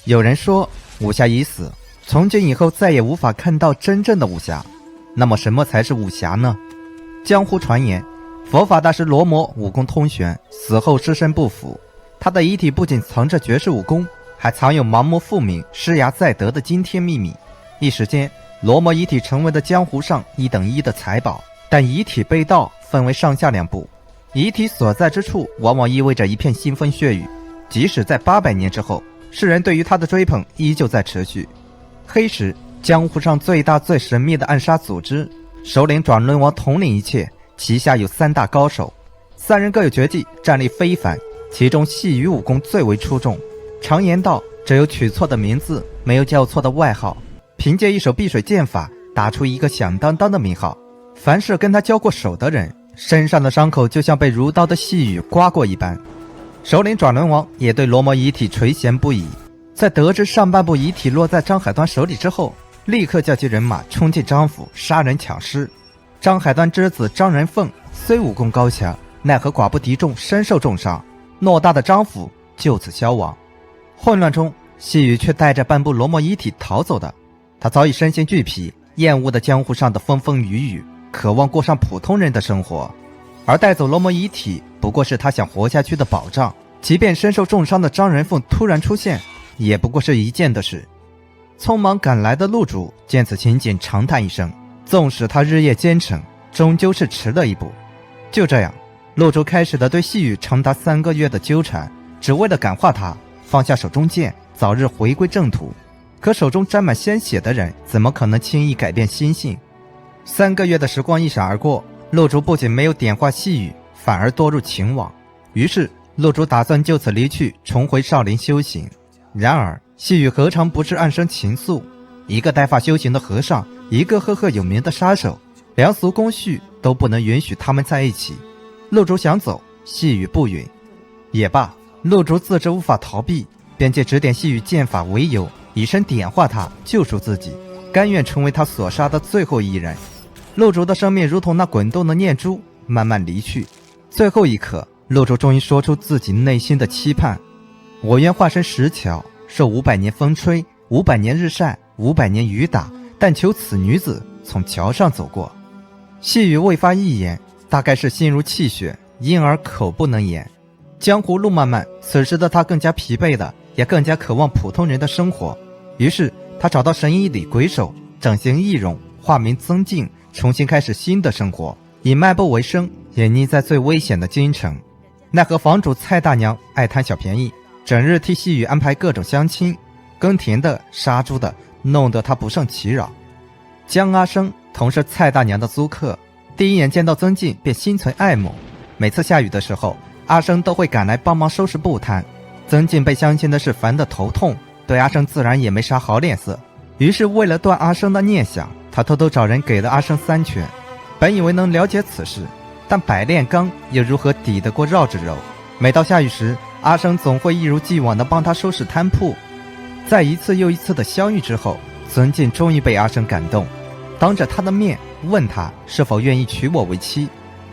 有人说武侠已死，从今以后再也无法看到真正的武侠。那么什么才是武侠呢？江湖传言，佛法大师罗摩武功通玄，死后尸身不腐。他的遗体不仅藏着绝世武功，还藏有盲目复明、失崖在得的惊天秘密。一时间，罗摩遗体成为了江湖上一等一的财宝。但遗体被盗分为上下两步，遗体所在之处往往意味着一片腥风血雨，即使在800年之后，世人对于他的追捧依旧在持续。黑石，江湖上最大最神秘的暗杀组织，首领转轮王统领一切，旗下有3大高手，3人各有绝技，战力非凡，其中细雨武功最为出众。常言道，只有取错的名字，没有叫错的外号。凭借一手碧水剑法，打出一个响当当的名号。凡是跟他交过手的人，身上的伤口就像被如刀的细雨刮过一般。首领转轮王也对罗摩遗体垂涎不已，在得知上半部遗体落在张海端手里之后，立刻叫集人马冲进张府杀人抢尸。张海端之子张仁凤虽武功高强，奈何寡不敌众，身受重伤，偌大的张府就此消亡。混乱中，细雨却带着半部罗摩遗体逃走的。他早已身心俱疲，厌恶的江湖上的风风雨雨，渴望过上普通人的生活。而带走罗摩遗体不过是他想活下去的保障，即便身受重伤的张仁凤突然出现，也不过是一件的事。匆忙赶来的陆主见此情景，长叹一声，纵使他日夜兼程，终究是迟了一步。就这样，陆主开始了对细雨长达3个月的纠缠，只为了感化他放下手中剑，早日回归正途。可手中沾满鲜血的人怎么可能轻易改变心性？3个月的时光一闪而过，陆主不仅没有点化细雨，反而堕入情网。于是陆主打算就此离去，重回少林修行。然而细雨何尝不是暗生情愫？一个带发修行的和尚，一个赫赫有名的杀手，良俗公序都不能允许他们在一起。陆主想走，细雨不允。也罢，陆主自知无法逃避，便借指点细雨剑法为由，以身点化他，救赎自己，甘愿成为他所杀的最后一人。陆主的生命如同那滚动的念珠，慢慢离去。最后一刻，陆主终于说出自己内心的期盼：我愿化身石桥，受500年风吹，500年日晒，500年雨打，但求此女子从桥上走过。细雨未发一言，大概是心如泣血，因而口不能言。江湖路漫漫，此时的他更加疲惫了，也更加渴望普通人的生活。于是他找到神医李鬼手，整形易容，化名曾静，重新开始新的生活，以卖布为生，隐匿在最危险的京城。奈何房主蔡大娘爱贪小便宜，整日替细雨安排各种相亲，耕田的、杀猪的，弄得他不胜其扰。江阿生同是蔡大娘的租客，第一眼见到曾静便心存爱慕。每次下雨的时候，阿生都会赶来帮忙收拾布摊。曾静被相亲的事烦得头痛，对阿生自然也没啥好脸色。于是为了断阿生的念想，他偷偷找人给了阿生3拳。本以为能了解此事，但百炼钢又如何抵得过绕指柔？每到下雨时，阿生总会一如既往地帮他收拾摊铺。在一次又一次的相遇之后，曾静终于被阿生感动，当着他的面问他是否愿意娶我为妻。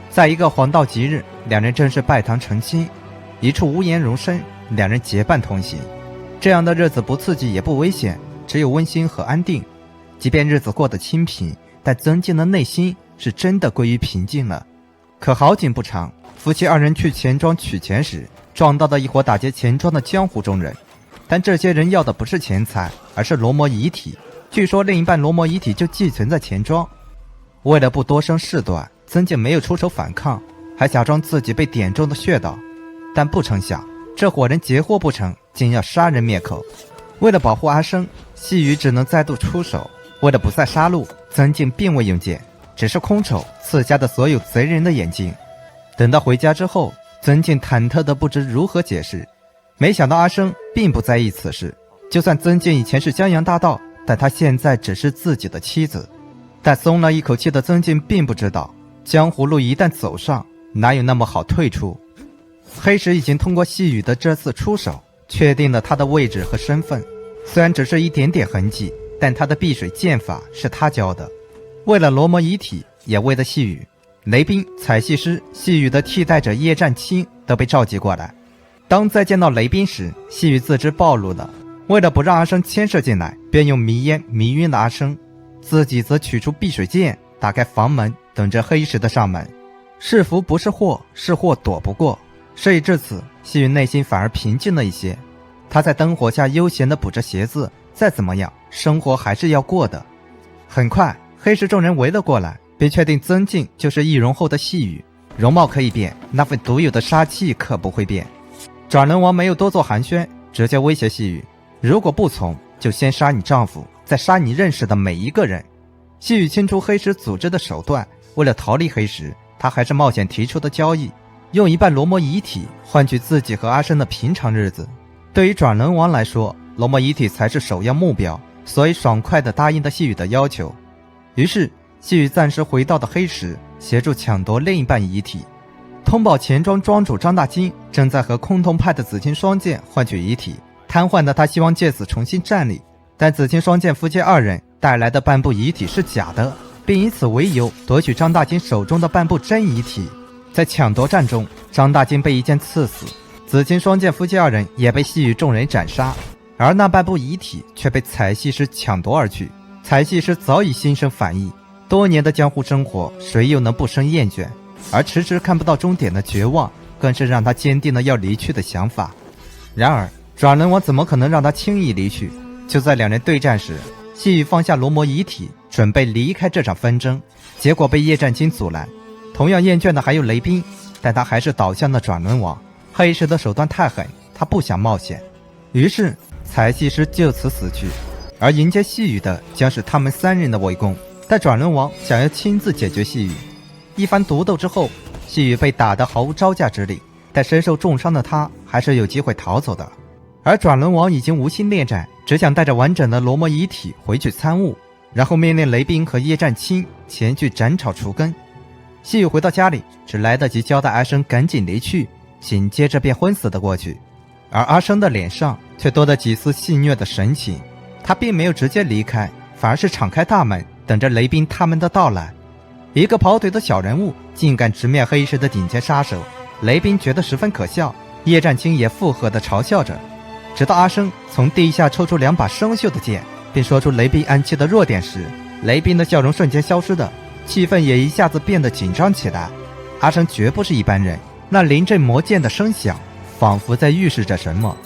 在一个黄道吉日，两人正式拜堂成亲，一处无言容身，两人结伴同行。这样的日子不刺激也不危险，只有温馨和安定。即便日子过得清贫，但曾静的内心是真的归于平静了。可好景不长，夫妻2人去钱庄取钱时，撞到了一伙打劫钱庄的江湖中人。但这些人要的不是钱财，而是罗摩遗体。据说另一半罗摩遗体就寄存在钱庄。为了不多生事端，曾静没有出手反抗，还假装自己被点中的穴道。但不成想，这伙人截获不成，竟要杀人灭口。为了保护阿生，细雨只能再度出手。为了不再杀戮，曾静并未用剑，只是空手刺瞎的所有贼人的眼睛。等到回家之后，曾静忐忑的不知如何解释。没想到阿生并不在意此事，就算曾静以前是江洋大盗，但他现在只是自己的妻子。但松了一口气的曾静并不知道，江湖路一旦走上，哪有那么好退出。黑石已经通过细雨的这次出手，确定了他的位置和身份。虽然只是一点点痕迹，但他的碧水剑法是他教的。为了罗摩遗体，也为了细雨，雷兵、采戏师、细雨的替代者叶战清都被召集过来。当再见到雷兵时，细雨自知暴露了，为了不让阿生牵涉进来，便用迷烟迷晕了阿生，自己则取出避水剑，打开房门，等着黑石的上门。是福不是祸，是祸躲不过。事已至此，细雨内心反而平静了一些。他在灯火下悠闲地补着鞋子，再怎么样，生活还是要过的。很快，黑石众人围了过来，并确定曾静就是易容后的细雨，容貌可以变，那份独有的杀气可不会变。转轮王没有多做寒暄，直接威胁细雨，如果不从，就先杀你丈夫，再杀你认识的每一个人。细雨清楚黑石组织的手段，为了逃离黑石，他还是冒险提出的交易，用一半罗摩遗体换取自己和阿生的平常日子。对于转轮王来说，罗摩遗体才是首要目标，所以爽快地答应了细雨的要求。于是细雨暂时回到了黑石，协助抢夺另一半遗体。通报钱庄庄主张大金正在和崆峒派的紫青双剑换取遗体，瘫痪的他希望借此重新站立，但紫青双剑夫妻二人带来的半部遗体是假的，并以此为由夺取张大金手中的半部真遗体。在抢夺战中，张大金被一剑刺死，紫青双剑夫妻二人也被细雨众人斩杀，而那半部遗体却被彩戏师抢夺而去。彩戏师早已心生反意，多年的江湖生活，谁又能不生厌倦？而迟迟看不到终点的绝望，更是让他坚定了要离去的想法。然而转轮王怎么可能让他轻易离去？就在两人对战时，细雨放下罗摩遗体，准备离开这场纷争，结果被叶战青阻拦。同样厌倦的还有雷兵，但他还是倒向了转轮王。黑石的手段太狠，他不想冒险，于是彩戏师就此死去。而迎接细雨的将是他们三人的围攻，但转轮王想要亲自解决细雨。一番独斗之后，细雨被打得毫无招架之力，但身受重伤的他还是有机会逃走的。而转轮王已经无心恋战，只想带着完整的罗摩遗体回去参悟，然后命令雷兵和叶战青前去斩草除根。细雨回到家里，只来得及交代阿生赶紧离去，紧接着便昏死了过去。而阿生的脸上却多了几丝戏谑的神情，他并没有直接离开，反而是敞开大门，等着雷兵他们的到来。一个跑腿的小人物竟敢直面黑石的顶尖杀手，雷兵觉得十分可笑，叶战青也附和地嘲笑着。直到阿生从地下抽出两把生锈的剑，并说出雷兵暗器的弱点时，雷兵的笑容瞬间消失的，气氛也一下子变得紧张起来。阿生绝不是一般人，那临阵磨剑的声响仿佛在预示着什么。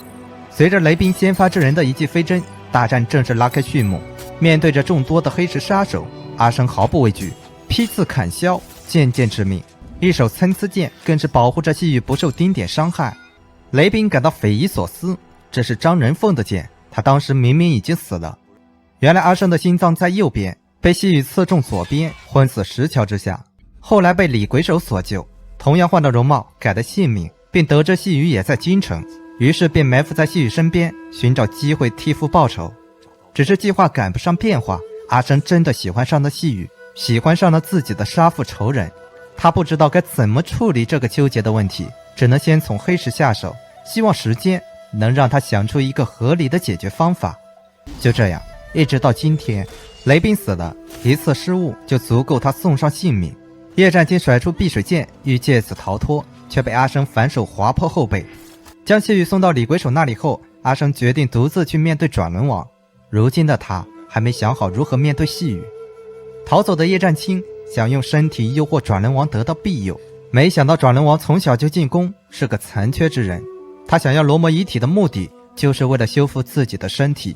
随着雷兵先发制人的一记飞针，大战正式拉开序幕。面对着众多的黑石杀手，阿生毫不畏惧，劈刺砍削，剑剑致命，一手参差剑更是保护着细雨不受丁点伤害。雷兵感到匪夷所思，这是张仁凤的剑，他当时明明已经死了。原来阿生的心脏在右边，被细雨刺中左边，昏死石桥之下，后来被李鬼手所救，同样换了容貌，改了姓名，并得知细雨也在京城，于是便埋伏在细雨身边，寻找机会替父报仇。只是计划赶不上变化，阿生真的喜欢上了细雨，喜欢上了自己的杀父仇人。他不知道该怎么处理这个纠结的问题，只能先从黑石下手，希望时间能让他想出一个合理的解决方法。就这样，一直到今天，雷兵死了，一次失误就足够他送上性命。叶战青甩出避水剑，欲借此逃脱，却被阿生反手划破后背。将细雨送到李鬼手那里后，阿生决定独自去面对转轮王。如今的他还没想好如何面对细雨。逃走的叶战青想用身体诱惑转轮王得到庇佑，没想到转轮王从小就进宫，是个残缺之人。他想要罗摩遗体的目的，就是为了修复自己的身体。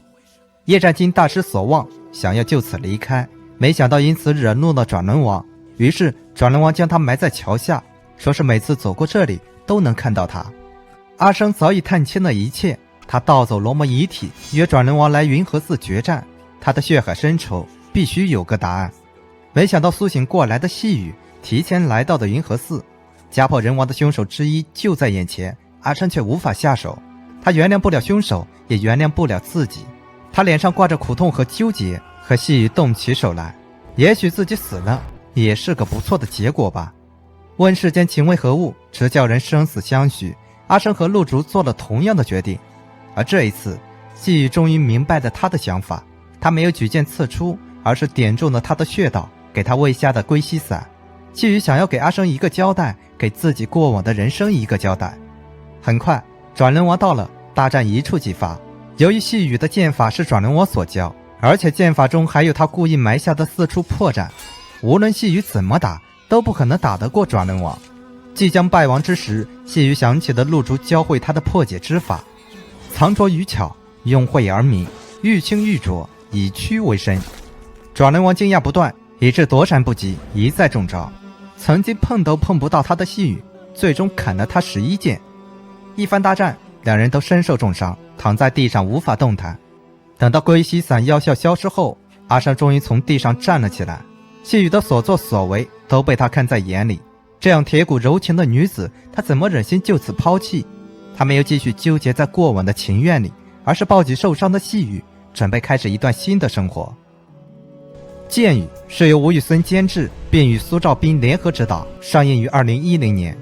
叶战青大失所望，想要就此离开，没想到因此惹怒了转轮王。于是转轮王将他埋在桥下，说是每次走过这里都能看到他。阿生早已探清了一切，他盗走罗摩遗体，约转轮王来云和寺决战，他的血海深仇必须有个答案。没想到苏醒过来的细雨提前来到的云和寺，家破人亡的凶手之一就在眼前，阿生却无法下手。他原谅不了凶手，也原谅不了自己。他脸上挂着苦痛和纠结，和细雨动起手来。也许自己死了也是个不错的结果吧。问世间情为何物，直叫人生死相许。阿生和陆竹做了同样的决定，而这一次细雨终于明白了他的想法。他没有举剑刺出，而是点中了他的穴道，给他喂下的归西散。细雨想要给阿生一个交代，给自己过往的人生一个交代。很快转轮王到了，大战一触即发。由于细雨的剑法是转轮王所教，而且剑法中还有他故意埋下的4处破绽，无论细雨怎么打都不可能打得过转轮王。即将败亡之时，细雨想起了陆竹教会他的破解之法，藏拙于巧，用晦而明，愈清愈浊，以屈为伸。转轮王惊讶不断，以致躲闪不及，一再中招。曾经碰都碰不到他的细雨，最终砍了他11剑。一番大战，两人都身受重伤，躺在地上无法动弹。等到龟息散药效消失后，阿山终于从地上站了起来。细雨的所作所为都被他看在眼里，这样铁骨柔情的女子，他怎么忍心就此抛弃？他没有继续纠结在过往的情怨里，而是抱起受伤的细雨，准备开始一段新的生活。剑雨是由吴宇森监制并与苏兆斌联合执导，上映于2010年。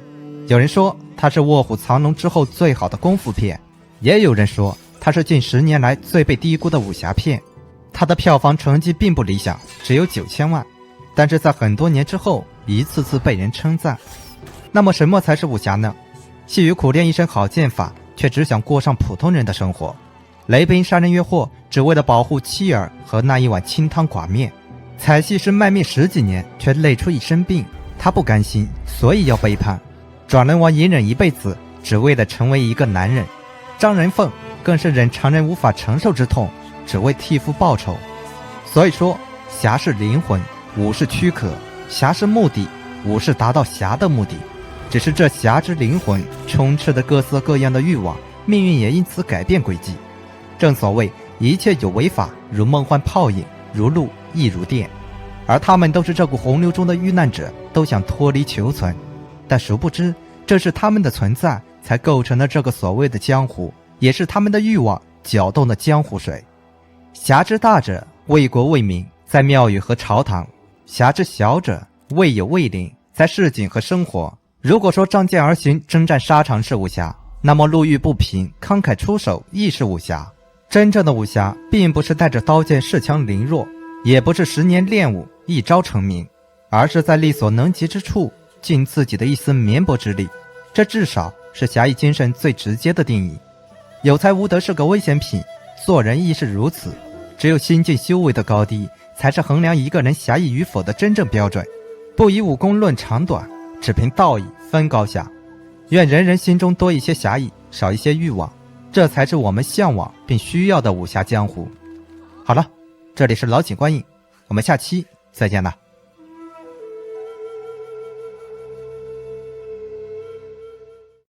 有人说它是《卧虎藏龙》之后最好的功夫片，也有人说它是近10年来最被低估的武侠片。它的票房成绩并不理想，只有9000万，但是在很多年之后一次次被人称赞。那么什么才是武侠呢？细雨苦练一身好剑法，却只想过上普通人的生活。雷兵杀人越货，只为了保护妻儿和那一碗清汤寡面。彩戏师卖命10几年，却累出一身病，他不甘心，所以要背叛。转轮王隐忍一辈子，只为了成为一个男人。张仁凤更是忍常人无法承受之痛，只为替父报仇。所以说，侠是灵魂，武是躯壳；侠是目的，武是达到侠的目的。只是这侠之灵魂充斥着各色各样的欲望，命运也因此改变轨迹。正所谓一切有为法，如梦幻泡影，如露亦如电。而他们都是这股洪流中的遇难者，都想脱离求存，但殊不知正是他们的存在才构成了这个所谓的江湖，也是他们的欲望搅动了江湖水。侠之大者，为国为民，在庙宇和朝堂；侠之小者，为友为邻，在市井和生活。如果说仗剑而行，征战沙场是武侠，那么路遇不平，慷慨出手亦是武侠。真正的武侠并不是带着刀剑恃强凌弱，也不是10年练武一朝成名，而是在力所能及之处尽自己的一丝绵薄之力。这至少是侠义精神最直接的定义。有才无德是个危险品，做人亦是如此。只有心境修为的高低，才是衡量一个人侠义与否的真正标准。不以武功论长短，只凭道义分高下。愿人人心中多一些侠义，少一些欲望，这才是我们向往并需要的武侠江湖。好了，这里是老井观影，我们下期再见了。